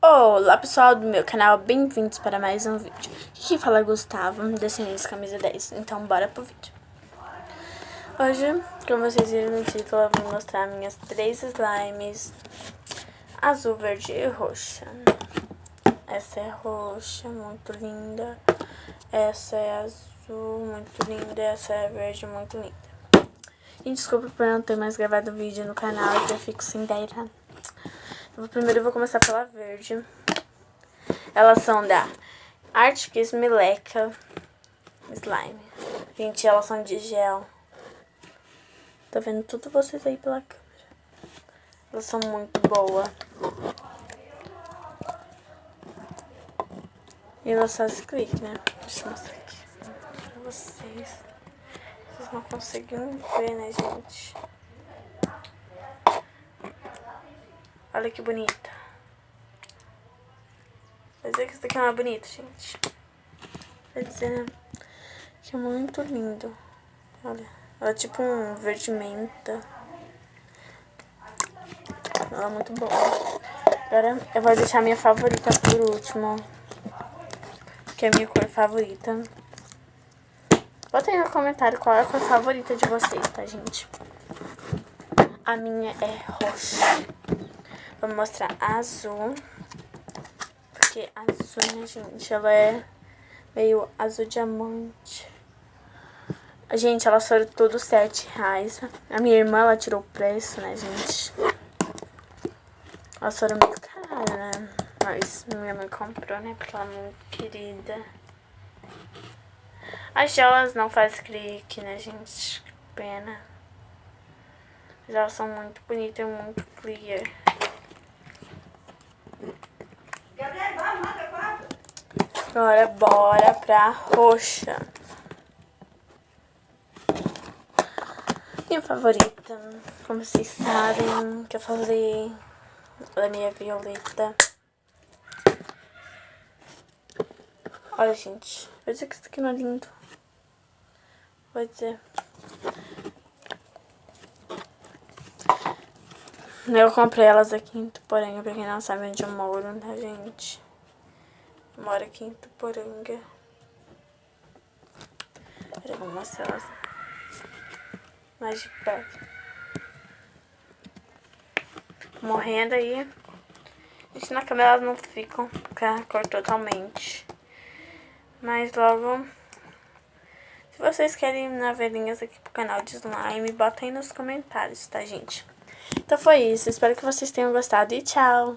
Olá pessoal do meu canal, bem-vindos para mais um vídeo. Aqui fala Gustavo, Descendentes Camisa 10, então bora pro vídeo. Hoje, como vocês viram no título, eu vou mostrar minhas 3 slimes azul, verde e roxa. Essa é roxa, muito linda. Essa é azul, muito linda. Essa é verde, muito linda. E desculpa por não ter mais gravado vídeo no canal, eu já fico sem ideia. Primeiro eu vou começar pela verde. Elas são da Arctic Meleca Slime. Gente, elas são de gel. Tô vendo tudo vocês aí pela câmera. Elas são muito boas. E elas fazem clique, né? Deixa eu mostrar aqui pra vocês. Vocês não conseguem ver, né, gente? Olha que bonita. Vai dizer que isso daqui não é bonito, gente. Vai dizer que é muito lindo. Olha, ela é tipo um verde menta. Ela é muito boa. Agora eu vou deixar a minha favorita por último, que é a minha cor favorita. Bota aí no comentário qual é a cor favorita de vocês, tá, gente? A minha é roxa. Vou mostrar a azul. Porque a azul, né, gente, ela é meio azul diamante. Gente, elas foram tudo R$7. A minha irmã, ela tirou o preço, né, gente? Elas foram muito caras, né? Mas minha mãe comprou, né, porque ela é muito querida. As gelas não fazem clique, né, gente? Que pena. Mas elas são muito bonitas e muito clear. Agora bora pra roxa. Minha favorita, como vocês sabem, que eu falei, ela é minha violeta. Olha, gente, vou dizer que isso aqui não é lindo. Vou dizer. Eu comprei elas aqui em Tuporanga, pra quem não sabe onde eu moro, tá, gente? Eu moro aqui em Tuporanga. Eu vou mostrar elas mais de perto. Morrendo aí. Gente, na câmera elas não ficam com a cor totalmente. Mas logo, se vocês querem navelinhas aqui pro canal de slime, bota aí nos comentários, tá, gente? Então foi isso. Espero que vocês tenham gostado e tchau!